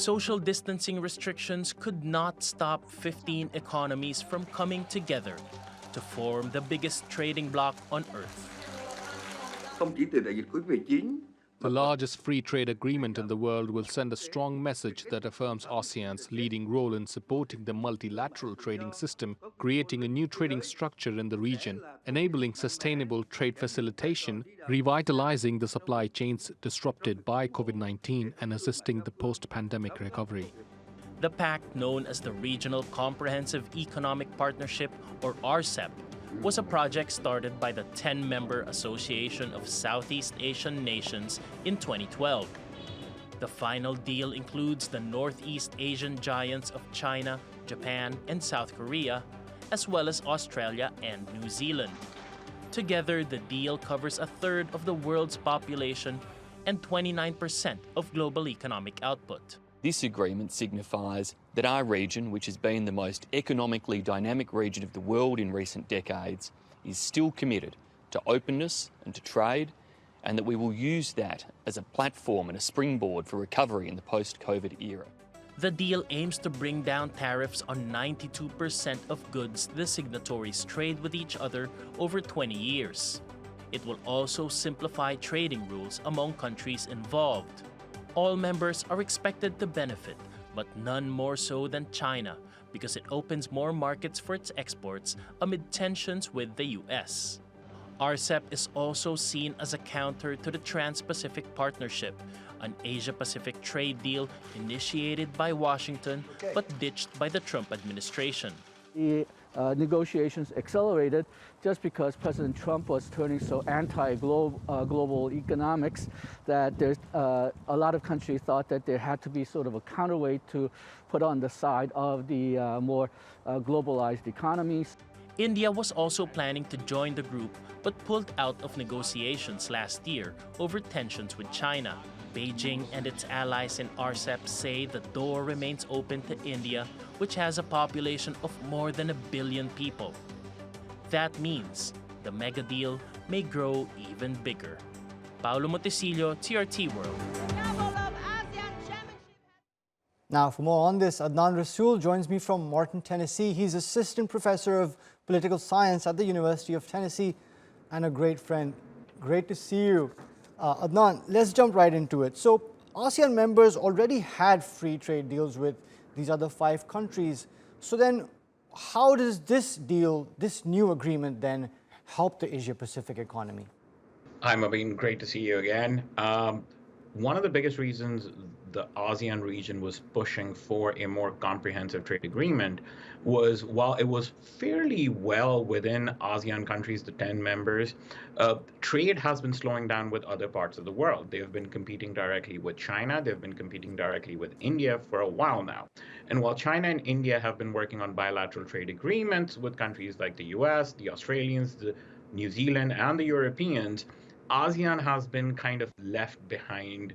social distancing restrictions could not stop 15 economies from coming together to form the biggest trading bloc on Earth. Không chỉ từ đại dịch Covid-19, The largest free trade agreement in the world will send a strong message that affirms ASEAN's leading role in supporting the multilateral trading system, creating a new trading structure in the region, enabling sustainable trade facilitation, revitalizing the supply chains disrupted by COVID-19, and assisting the post-pandemic recovery. The pact, known as the Regional Comprehensive Economic Partnership, or RCEP, was a project started by the 10-member Association of Southeast Asian Nations in 2012. The final deal includes the Northeast Asian giants of China, Japan, and South Korea, as well as Australia and New Zealand. Together, the deal covers a third of the world's population and 29% of global economic output. This agreement signifies that our region, which has been the most economically dynamic region of the world in recent decades, is still committed to openness and to trade, and that we will use that as a platform and a springboard for recovery in the post-COVID era. The deal aims to bring down tariffs on 92% of goods the signatories trade with each other over 20 years. It will also simplify trading rules among countries involved. All members are expected to benefit, but none more so than China, because it opens more markets for its exports amid tensions with the US. RCEP is also seen as a counter to the Trans-Pacific Partnership, an Asia-Pacific trade deal initiated by Washington but ditched by the Trump administration. The negotiations accelerated just because President Trump was turning so anti-global economics that there's a lot of countries thought that there had to be sort of a counterweight to put on the side of the more globalized economies. India was also planning to join the group but pulled out of negotiations last year over tensions with China. Beijing and its allies in RCEP say the door remains open to India, which has a population of more than 1 billion people. That means the mega deal may grow even bigger. Paolo Montecillo, TRT World. Now, for more on this, Adnan Rasool joins me from Martin, Tennessee. He's assistant professor of political science at the University of Tennessee and a great friend. Great to see you. Adnan, let's jump right into it. So, ASEAN members already had free trade deals with these other 5 countries. So then, how does this deal, this new agreement then, help the Asia-Pacific economy? Hi, Mabin. Great to see you again. One of the biggest reasons the ASEAN region was pushing for a more comprehensive trade agreement was, while it was fairly well within ASEAN countries, the 10 members, trade has been slowing down with other parts of the world. They've been competing directly with China. They've been competing directly with India for a while now. And while China and India have been working on bilateral trade agreements with countries like the US, the Australians, the New Zealand, and the Europeans, ASEAN has been kind of left behind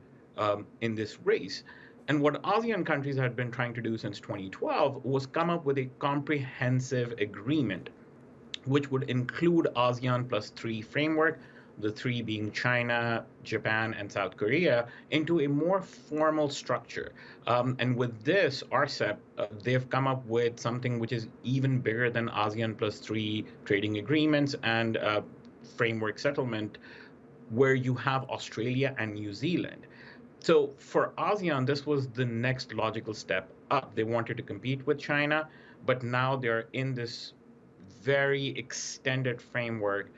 in this race. And what ASEAN countries had been trying to do since 2012 was come up with a comprehensive agreement, which would include ASEAN plus 3 framework, the 3 being China, Japan, and South Korea, into a more formal structure. And with this RCEP, they've come up with something which is even bigger than ASEAN plus 3 trading agreements and framework settlement, where you have Australia and New Zealand. So for ASEAN, this was the next logical step up. They wanted to compete with China, but now they're in this very extended framework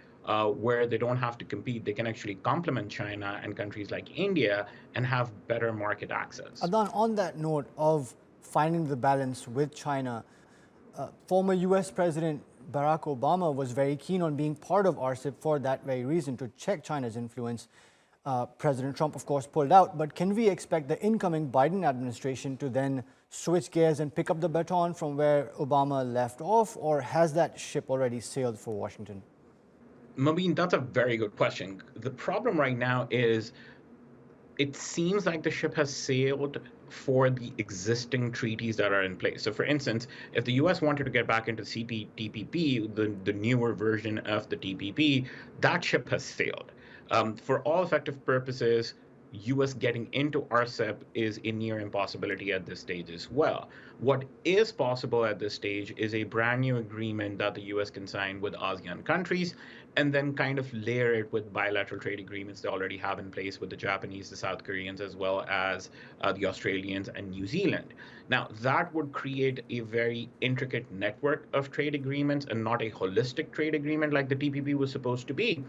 where they don't have to compete. They can actually complement China and countries like India and have better market access. Adnan, on that note of finding the balance with China, former US President Barack Obama was very keen on being part of RCEP for that very reason, to check China's influence. President Trump, of course, pulled out. But can we expect the incoming Biden administration to then switch gears and pick up the baton from where Obama left off, or has that ship already sailed for Washington? Mabin, that's a very good question. The problem right now is it seems like the ship has sailed for the existing treaties that are in place. So for instance, if the US wanted to get back into CPTPP, the newer version of the TPP, that ship has sailed. For all effective purposes, US getting into RCEP is a near impossibility at this stage as well. What is possible at this stage is a brand new agreement that the US can sign with ASEAN countries and then kind of layer it with bilateral trade agreements they already have in place with the Japanese, the South Koreans, as well as the Australians and New Zealand. Now, that would create a very intricate network of trade agreements and not a holistic trade agreement like the TPP was supposed to be.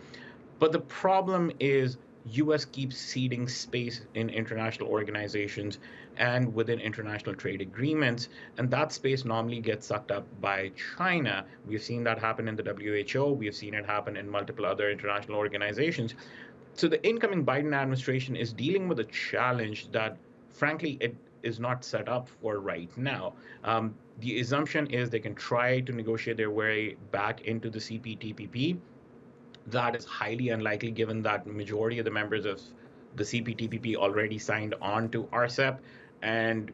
But the problem is US keeps ceding space in international organizations and within international trade agreements, and that space normally gets sucked up by China. We've seen that happen in the WHO, we've seen it happen in multiple other international organizations. So the incoming Biden administration is dealing with a challenge that, frankly, it is not set up for right now. The assumption is they can try to negotiate their way back into the CPTPP. That is highly unlikely given that majority of the members of the CPTPP already signed on to RCEP, and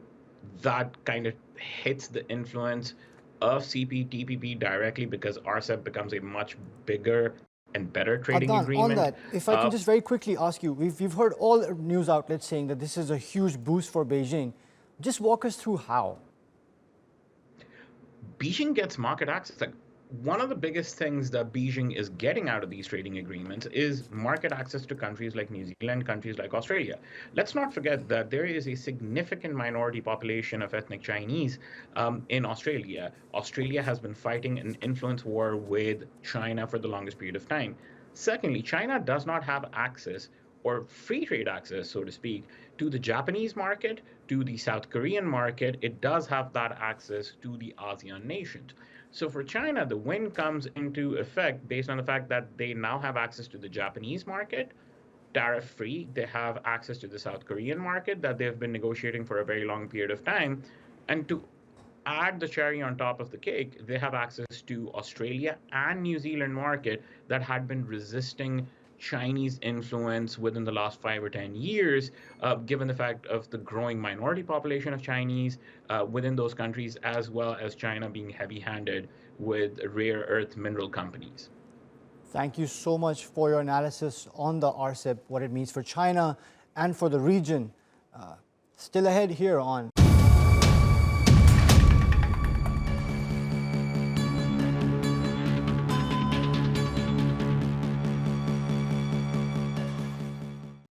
that kind of hits the influence of CPTPP directly because RCEP becomes a much bigger and better trading Adnan, agreement. on that, if I can just very quickly ask you, we've heard all news outlets saying that this is a huge boost for Beijing. Just walk us through how. Beijing gets market access. Like, one of the biggest things that Beijing is getting out of these trading agreements is market access to countries like New Zealand, countries like Australia. Let's not forget that there is a significant minority population of ethnic Chinese in Australia. Australia has been fighting an influence war with China for the longest period of time. Secondly, China does not have access or free trade access, so to speak, to the Japanese market, to the South Korean market. It does have that access to the ASEAN nations. So for China, the win comes into effect based on the fact that they now have access to the Japanese market, tariff-free. They have access to the South Korean market that they've been negotiating for a very long period of time. And to add the cherry on top of the cake, they have access to Australia and New Zealand market that had been resisting Chinese influence within the last 5 or 10 years, given the fact of the growing minority population of Chinese within those countries, as well as China being heavy-handed with rare earth mineral companies. Thank you so much for your analysis on the RCEP, what it means for China and for the region. Still ahead here on